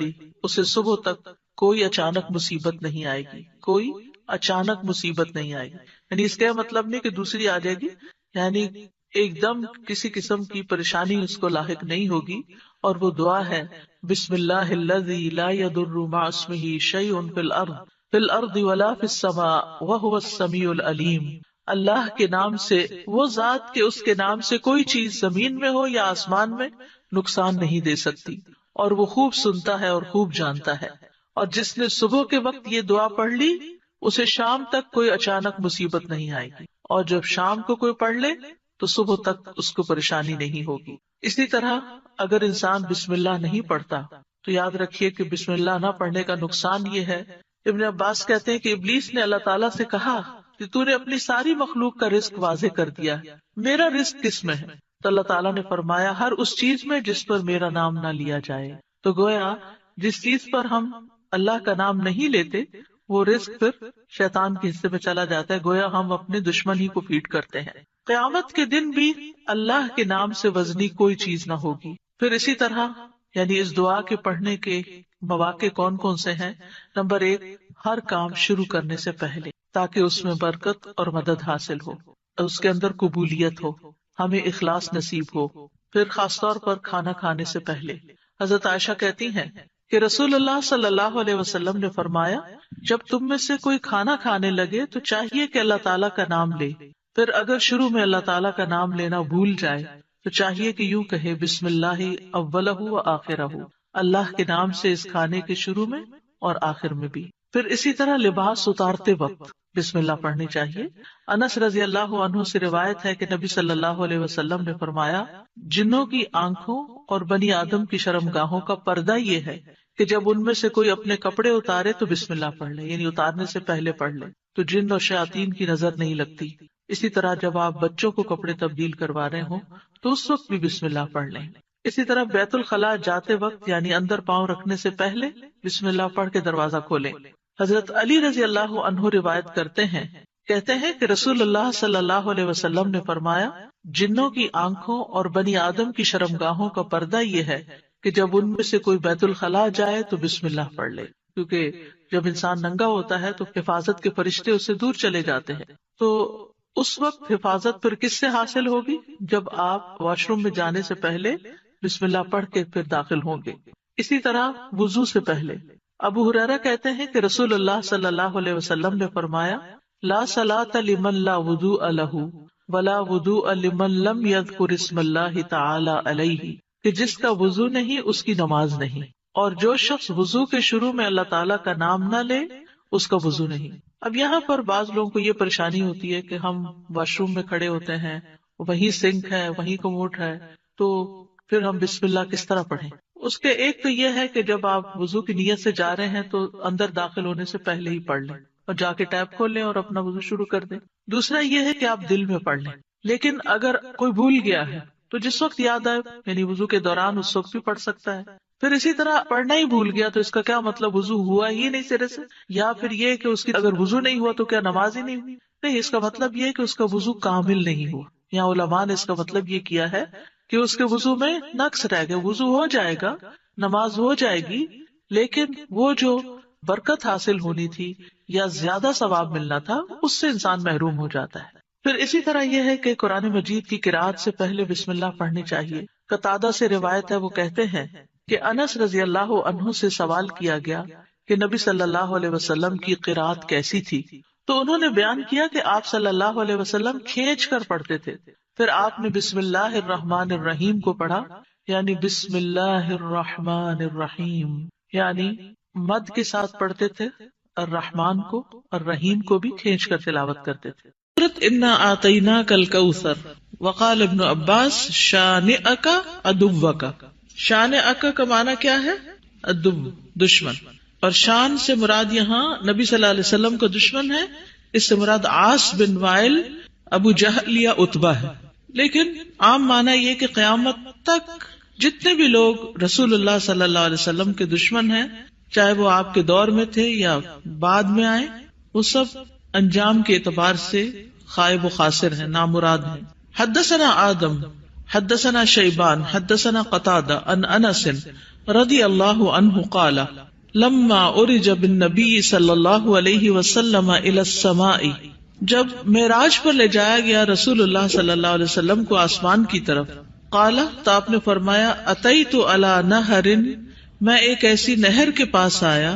لی اسے صبح تک کوئی اچانک مصیبت نہیں آئے گی، کوئی اچانک مصیبت نہیں آئے گی. یعنی اس کا مطلب نہیں کہ دوسری آ جائے گی، یعنی ایک دم کسی قسم کی پریشانی اس کو لاحق نہیں ہوگی. اور وہ دعا ہے بسم اللہ الذی لا یضر مع اسمہ شیء فی الارض ولا فی السماء وہو السمیع العلیم. اللہ کے نام سے، وہ ذات کہ اس کے نام سے کوئی چیز زمین میں ہو یا آسمان میں نقصان نہیں دے سکتی، اور وہ خوب سنتا ہے اور خوب جانتا ہے. اور جس نے صبح کے وقت یہ دعا پڑھ لی اسے شام تک کوئی اچانک مصیبت نہیں آئے گی، اور جب شام کو کوئی پڑھ لے تو صبح تک اس کو پریشانی نہیں ہوگی. اسی طرح اگر انسان بسم اللہ نہیں پڑھتا تو یاد رکھیے کہ بسم اللہ نہ پڑھنے کا نقصان یہ ہے. ابن عباس کہتے ہیں کہ ابلیس نے اللہ تعالیٰ سے کہا کہ تو نے اپنی ساری مخلوق کا رزق واضح کر دیا، میرا رزق کس میں ہے؟ تو اللہ تعالیٰ نے فرمایا ہر اس چیز میں جس پر میرا نام نہ لیا جائے. تو گویا جس چیز پر ہم اللہ کا نام نہیں لیتے وہ رزق پھر شیطان کے حصے میں چلا جاتا ہے، گویا ہم اپنے دشمن ہی کو فیڈ کرتے ہیں. قیامت کے دن بھی اللہ کے نام سے وزنی کوئی چیز نہ ہوگی. پھر اسی طرح یعنی اس دعا کے پڑھنے کے مواقع کون کون سے ہیں؟ نمبر 1، ہر کام شروع کرنے سے پہلے، تاکہ اس میں برکت اور مدد حاصل ہو، اس کے اندر قبولیت ہو، ہمیں اخلاص نصیب ہو. پھر خاص طور پر کھانا کھانے سے پہلے حضرت عائشہ کہتی ہیں کہ رسول اللہ صلی اللہ علیہ وسلم نے فرمایا جب تم میں سے کوئی کھانا کھانے لگے تو چاہیے کہ اللہ تعالیٰ کا نام لے. پھر اگر شروع میں اللہ تعالیٰ کا نام لینا بھول جائے تو چاہیے کہ یوں کہے بسم اللہ اولہ و آخرہ، اللہ کے نام سے اس کھانے کے شروع میں اور آخر میں بھی. پھر اسی طرح لباس اتارتے وقت بسم اللہ پڑھنی چاہیے. انس رضی اللہ عنہ سے روایت ہے کہ نبی صلی اللہ علیہ وسلم نے فرمایا جنوں کی آنکھوں اور بنی آدم کی شرمگاہوں کا پردہ یہ ہے کہ جب ان میں سے کوئی اپنے کپڑے اتارے تو بسم اللہ پڑھ لے، یعنی اتارنے سے پہلے پڑھ لے تو جن اور شیاطین کی نظر نہیں لگتی. اسی طرح جب آپ بچوں کو کپڑے تبدیل کروا رہے ہوں تو اس وقت بھی بسم اللہ پڑھ لیں. اسی طرح بیت الخلاء جاتے وقت یعنی اندر پاؤں رکھنے سے پہلے بسم اللہ پڑھ کے دروازہ کھولیں. حضرت علی رضی اللہ عنہ روایت کرتے ہیں، کہتے ہیں کہ رسول اللہ صلی اللہ علیہ وسلم نے فرمایا جنوں کی آنکھوں اور بنی آدم کی شرمگاہوں کا پردہ یہ ہے کہ جب ان میں سے کوئی بیت الخلاء جائے تو بسم اللہ پڑھ لے، کیونکہ جب انسان ننگا ہوتا ہے تو حفاظت کے فرشتے اس سے دور چلے جاتے ہیں. تو اس وقت حفاظت پھر کس سے حاصل ہوگی؟ جب آپ واش روم میں جانے سے پہلے بسم اللہ پڑھ کے پھر داخل ہوں گے. اسی طرح وضو سے پہلے ابو ہریرہ کہتے ہیں کہ رسول اللہ صلی اللہ علیہ وسلم نے فرمایا لا صلاۃ لمن لا وضوء له ولا وضوء لمن لم يذكر اسم اللہ تعالی علیہ، کہ جس کا وضو نہیں اس کی نماز نہیں، اور جو شخص وضو کے شروع میں اللہ تعالیٰ کا نام نہ لے اس کا وضو نہیں. اب یہاں پر بعض لوگوں کو یہ پریشانی ہوتی ہے کہ ہم واش روم میں کھڑے ہوتے ہیں، وہیں سنک ہے، وہیں کموڈ ہے، تو پھر ہم بسم اللہ کس طرح پڑھیں؟ اس کے ایک تو یہ ہے کہ جب آپ وضو کی نیت سے جا رہے ہیں تو اندر داخل ہونے سے پہلے ہی پڑھ لیں اور جا کے ٹیپ کھول لیں اور اپنا وضو شروع کر دیں. دوسرا یہ ہے کہ آپ دل میں پڑھ لیں، لیکن اگر کوئی بھول گیا ہے تو جس وقت یاد آئے یعنی وضو کے دوران اس وقت بھی پڑھ سکتا ہے. پھر اسی طرح پڑھنا ہی بھول گیا تو اس کا کیا مطلب وضو ہوا ہی نہیں سرے سے، یا پھر یہ کہ اس کی اگر وضو نہیں ہوا تو کیا نماز ہی نہیں ہوئی؟ نہیں، اس کا مطلب یہ ہے کہ اس کا وضو کامل نہیں ہوا. یہاں علماء نے اس کا مطلب یہ کیا ہے کہ اس کے وضو میں نقص رہ گیا. وضو ہو جائے گا، نماز ہو جائے گی، لیکن وہ جو برکت حاصل ہونی تھی یا زیادہ ثواب ملنا تھا اس سے انسان محروم ہو جاتا ہے. پھر اسی طرح یہ ہے کہ قرآن مجید کی قرأت سے پہلے بسم اللہ پڑھنی چاہیے. قتادہ سے روایت ہے، وہ کہتے ہیں کہ انس رضی اللہ عنہ سے سوال کیا گیا کہ نبی صلی اللہ علیہ وسلم کی قرأت کیسی تھی، تو انہوں نے بیان کیا کہ آپ صلی اللہ علیہ وسلم کھینچ کر پڑھتے تھے. پھر آپ نے بسم اللہ الرحمن الرحیم کو پڑھا، یعنی بسم اللہ الرحمن الرحیم، یعنی مد کے ساتھ پڑھتے تھے الرحمن کو، اور رحیم کو بھی کھینچ کر تلاوت کرتے تھے. سورۃ انا اعطیناک الکوثر. وقال ابن عباس شانئک عدوک. شانئک کا معنی کیا ہے؟ عدو، دشمن. اور شان سے مراد یہاں نبی صلی اللہ علیہ وسلم کا دشمن ہے، اس سے مراد عاص بن وائل، ابو جہل یا عتبہ ہے. لیکن عام معنی یہ کہ قیامت تک جتنے بھی لوگ رسول اللہ صلی اللہ علیہ وسلم کے دشمن ہیں، چاہے وہ آپ کے دور میں تھے یا بعد میں آئے، وہ سب انجام کے اعتبار سے خائب و خاسر ہیں، نامراد ہیں. حدثنا آدم حدثنا شیبان حدثنا قتادہ عن انس رضی اللہ عنہ قال لما عرج بالنبی صلی اللہ علیہ وسلم الی السماء، جب معراج پر لے جایا گیا رسول اللہ صلی اللہ علیہ وسلم کو آسمان کی طرف، قال تو آپ نے فرمایا اتیت علی نہر، میں ایک ایسی نہر کے پاس آیا،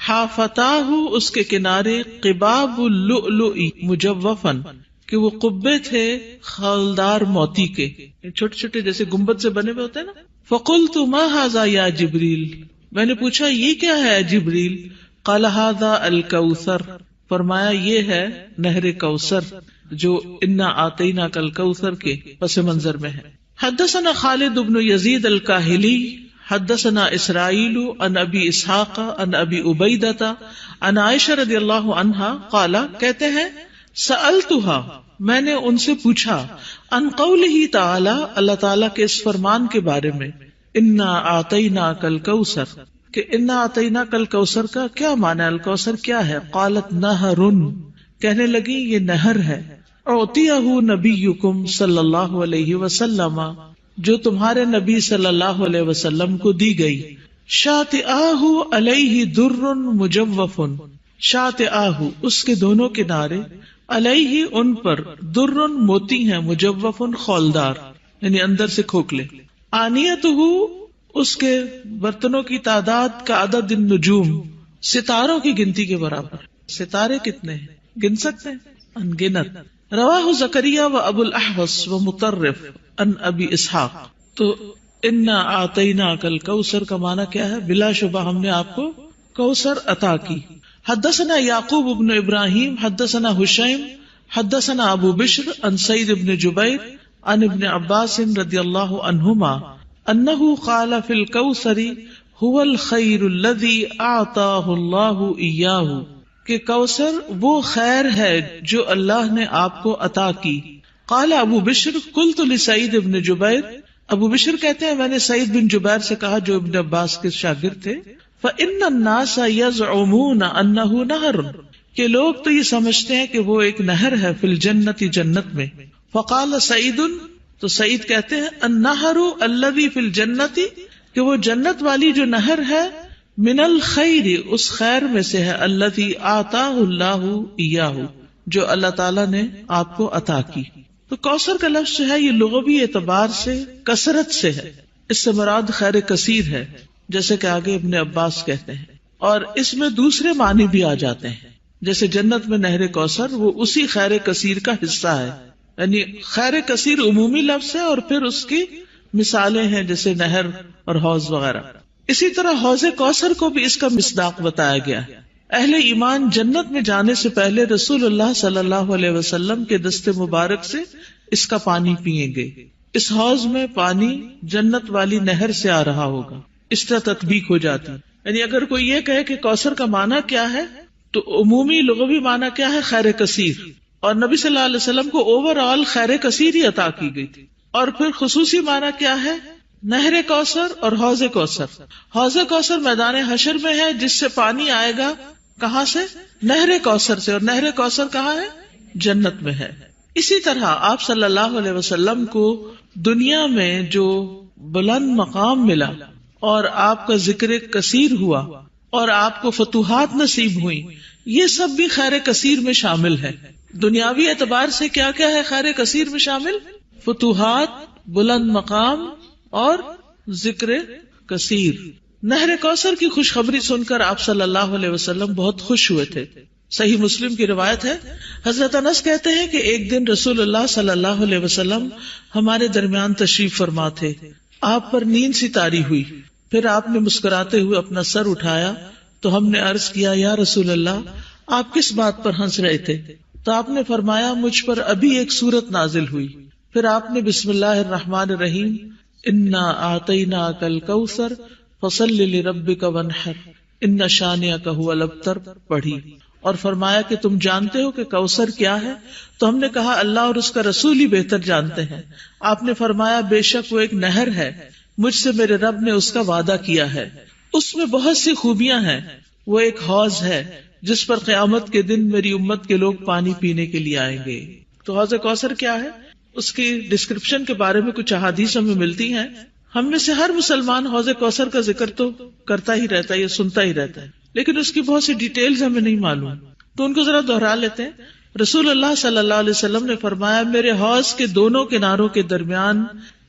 حافتاہ اس کے کنارے قباب اللؤلؤ مجوفا، کہ وہ قبے تھے خالدار موتی کے، چھوٹے چھوٹے جیسے گنبد سے بنے ہوئے ہوتے ہیں نا. فقلت ما ھذا یا جبریل، میں نے پوچھا یہ کیا ہے جبریل؟ قال ھذا الکوثر، فرمایا یہ ہے نہر کوثر جو انا آتیناک الکوثر کے پس منظر میں ہے. حدثنا خالد بن یزید الکاہلی حدثنا اسرائیل عن ابی اسحاق عن ابی عبیدہ عن عائشہ رضی اللہ عنہا قال، کہتے ہیں سألتها، میں نے ان سے پوچھا، عن قولہ تعالی، اللہ تعالیٰ کے اس فرمان کے بارے میں، انا آتیناک الکوثر، کہ انا آتیناک الکوثر کا کیا معنی ہے، الکوثر کیا ہے؟ قالت نہر، کہنے لگی یہ نہر ہے، اعطیہ نبیکم صلی اللہ علیہ وسلم، جو تمہارے نبی صلی اللہ علیہ وسلم کو دی گئی، شاطئاہ علیہ در مجوف، شاطئاہ اس کے دونوں کنارے، علیہ ان پر، در موتی ہیں، مجوف خولدار یعنی اندر سے کھوکھلے، آنیتہ اس کے برتنوں کی تعداد کا عدد النجوم، ستاروں کی گنتی کے برابر. ستارے کتنے ہیں گن سکتے ہیں؟ انگنت. رواہ زکریا و ابو الاحوص و مطرف ان ابی اسحاق. تو انا آتیناک الکوثر کا معنی کیا ہے؟ بلا شبہ ہم نے آپ کو کوثر عطا کی. حدثنا یعقوب بن ابراہیم حدثنا حشیم حدثنا ابو بشر عن سعید بن جبیر عن ابن عباس رضی اللہ عنہما انہ قال فی الکوثر هو الخیر الذی اعطاہ اللہ ایاہ، کہ کوثر وہ خیر ہے جو اللہ نے آپ کو عطا کی. قال ابو بشر قلت لسعید بن جبیر، ابو بشر کہتے ہیں میں نے سعید بن جبیر سے کہا جو ابن عباس کے شاگرد تھے، فإن الناس يزعمون انه نہر، کہ لوگ تو یہ سمجھتے ہیں کہ وہ ایک نہر ہے، فی الجنت جنت میں. فقال سعید، تو سعید کہتے ہیں النہر الذی فی الجنت، کہ وہ جنت والی جو نہر ہے، من الخیر اس خیر میں سے ہے، الذی آتاہ اللہ ایاہ جو اللہ تعالیٰ نے آپ کو عطا کی. تو کوثر کا لفظ جو ہے یہ لغوی اعتبار سے کثرت سے ہے، اس سے مراد خیر کثیر ہے، جیسے کہ آگے ابن عباس کہتے ہیں. اور اس میں دوسرے معنی بھی آ جاتے ہیں، جیسے جنت میں نہر کوثر وہ اسی خیر کثیر کا حصہ ہے، یعنی خیر کثیر عمومی لفظ ہے اور پھر اس کی مثالیں ہیں جیسے نہر اور حوض وغیرہ. اسی طرح حوض کوثر کو بھی اس کا مصداق بتایا گیا ہے. اہل ایمان جنت میں جانے سے پہلے رسول اللہ صلی اللہ علیہ وسلم کے دست مبارک سے اس کا پانی پیئیں گے. اس حوض میں پانی جنت والی نہر سے آ رہا ہوگا. اس طرح تطبیق ہو جاتی. یعنی اگر کوئی یہ کہے کہ کوثر کا معنی کیا ہے، تو عمومی لغوی معنی کیا ہے؟ خیر کثیر. اور نبی صلی اللہ علیہ وسلم کو اوور آل خیر کثیر ہی عطا کی گئی تھی. اور پھر خصوصی معنی کیا ہے؟ نہر کوثر اور حوض کوثر. حوض کوثر میدان حشر میں ہے، جس سے پانی آئے گا کہاں سے؟ نہر کوثر سے. اور نہر کوثر کہاں ہے؟ جنت میں ہے. اسی طرح آپ صلی اللہ علیہ وسلم کو دنیا میں جو بلند مقام ملا اور آپ کا ذکر کثیر ہوا اور آپ کو فتوحات نصیب ہوئی، یہ سب بھی خیر کثیر میں شامل ہے. دنیاوی اعتبار سے کیا کیا ہے خیر کثیر میں شامل؟ فتوحات، بلند مقام اور ذکر کثیر. نہر کوثر کی خوشخبری سن کر آپ صلی اللہ علیہ وسلم بہت خوش ہوئے تھے. صحیح مسلم کی روایت ہے، حضرت انس کہتے ہیں کہ ایک دن رسول اللہ صلی اللہ علیہ وسلم ہمارے درمیان تشریف فرما تھے. آپ پر نیند سی طاری ہوئی، پھر آپ نے مسکراتے ہوئے اپنا سر اٹھایا تو ہم نے عرض کیا، یا رسول اللہ آپ کس بات پر ہنس رہے تھے؟ تو آپ نے فرمایا، مجھ پر ابھی ایک سورت نازل ہوئی. پھر آپ نے بسم اللہ الرحمن الرحیم انا آتیناک الکوثر فصل لربک وانحر ان شانئک ھو الابتر پڑھی، اور فرمایا کہ تم جانتے ہو کہ کوثر کیا ہے؟ تو ہم نے کہا اللہ اور اس کا رسول ہی بہتر جانتے ہیں. آپ نے فرمایا، بے شک وہ ایک نہر ہے، مجھ سے میرے رب نے اس کا وعدہ کیا ہے، اس میں بہت سی خوبیاں ہیں. وہ ایک حوض ہے جس پر قیامت کے دن میری امت کے لوگ پانی پینے کے لیے آئیں گے. تو حوض کوثر کیا ہے، اس کی ڈسکرپشن کے بارے میں کچھ احادیث ہمیں ملتی ہیں. ہم میں سے ہر مسلمان حوض کوثر کا ذکر تو کرتا ہی رہتا ہے یا سنتا ہی رہتا ہے، لیکن اس کی بہت سی ڈیٹیلز ہمیں نہیں معلوم، تو ان کو ذرا دہرا لیتے ہیں۔ رسول اللہ صلی اللہ علیہ وسلم نے فرمایا، میرے حوض کے دونوں کناروں کے درمیان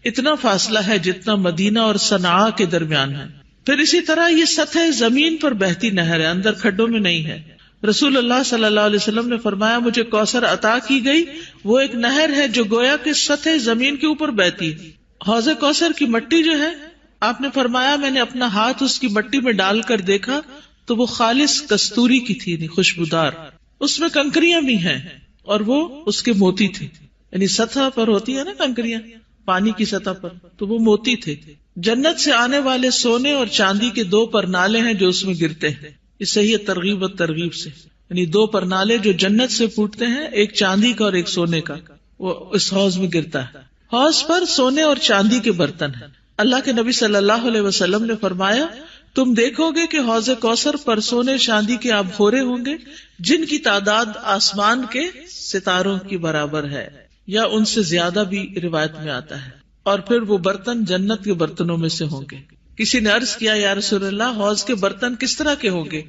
اتنا فاصلہ ہے جتنا مدینہ اور صنعاء کے درمیان ہے۔ پھر اسی طرح یہ سطح زمین پر بہتی نہر ہے، اندر کھڈوں میں نہیں ہے۔ رسول اللہ صلی اللہ علیہ وسلم نے فرمایا، مجھے کوثر عطا کی گئی، وہ ایک نہر ہے جو گویا کہ سطح زمین کے اوپر بہتی ہے۔ حوض کوثر کی مٹی جو ہے، آپ نے فرمایا میں نے اپنا ہاتھ اس کی مٹی میں ڈال کر دیکھا تو وہ خالص کستوری کی تھی، یعنی خوشبودار، اس میں کنکریاں بھی ہیں اور وہ اس کے موتی تھے، یعنی سطح پر ہوتی ہے نا کنکریاں پانی کی سطح پر، تو وہ موتی تھے۔ جنت سے آنے والے سونے اور چاندی کے 2 پرنالے ہیں جو اس میں گرتے ہیں، اس سے ہی ترغیب و ترغیب سے، یعنی 2 پرنالے جو جنت سے پھوٹتے ہیں، ایک چاندی کا اور ایک سونے کا، وہ اس حوض میں گرتا ہے۔ حوض پر سونے اور چاندی کے برتن ہیں۔ اللہ کے نبی صلی اللہ علیہ وسلم نے فرمایا، تم دیکھو گے کہ حوض کوثر پر سونے چاندی کے آبخورے ہوں گے جن کی تعداد آسمان کے ستاروں کی برابر ہے یا ان سے زیادہ بھی روایت میں آتا ہے، اور پھر وہ برتن جنت کے برتنوں میں سے ہوں گے۔ کسی نے عرض کیا، یا رسول اللہ، حوض کے برتن کس طرح کے ہوں گے؟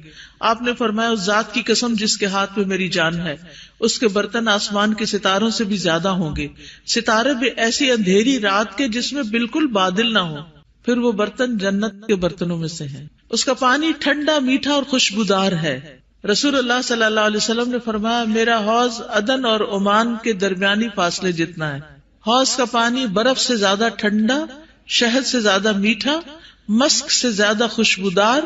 آپ نے فرمایا، اس ذات کی قسم جس کے ہاتھ میں میری جان ہے، اس کے برتن آسمان کے ستاروں سے بھی زیادہ ہوں گے، ستارے بھی ایسی اندھیری رات کے جس میں بالکل بادل نہ ہو، پھر وہ برتن جنت کے برتنوں میں سے ہیں، اس کا پانی ٹھنڈا، میٹھا اور خوشبودار ہے۔ رسول اللہ صلی اللہ علیہ وسلم نے فرمایا، میرا حوض عدن اور عمان کے درمیانی فاصلے جتنا ہے۔ حوض کا پانی برف سے زیادہ ٹھنڈا، شہد سے زیادہ میٹھا، مسک سے زیادہ خوشبودار،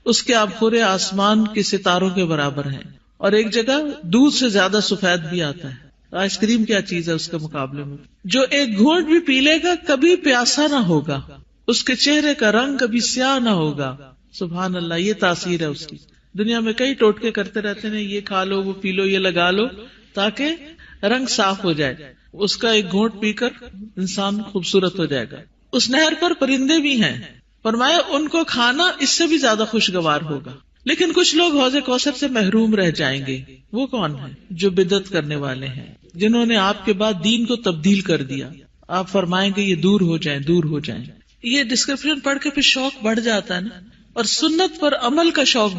اس کے آبخورے آسمان کے ستاروں کے برابر ہیں، اور ایک جگہ دودھ سے زیادہ سفید بھی آتا ہے۔ آئس کریم کیا چیز ہے اس کے مقابلے میں؟ جو ایک گھونٹ بھی پی لے گا کبھی پیاسا نہ ہوگا، اس کے چہرے کا رنگ کبھی سیاہ نہ ہوگا۔ سبحان اللہ، یہ تاثیر ہے اس کی۔ دنیا میں کئی ٹوٹکے کرتے رہتے ہیں، یہ کھا لو، وہ پی لو، یہ لگا لو تاکہ رنگ صاف ہو جائے، اس کا ایک گھونٹ پی کر انسان خوبصورت ہو جائے گا۔ اس نہر پر پرندے بھی ہیں، فرمایا ان کو کھانا اس سے بھی زیادہ خوشگوار ہوگا۔ لیکن کچھ لوگ حوض کوثر سے محروم رہ جائیں گے۔ وہ کون ہیں؟ جو بدعت کرنے والے ہیں، جنہوں نے آپ کے بعد دین کو تبدیل کر دیا۔ آپ فرمائیں گے یہ دور ہو جائیں، دور ہو جائیں۔ یہ ڈسکرپشن پڑھ کے پھر شوق بڑھ جاتا ہے نا، اور سنت پر عمل کا شوق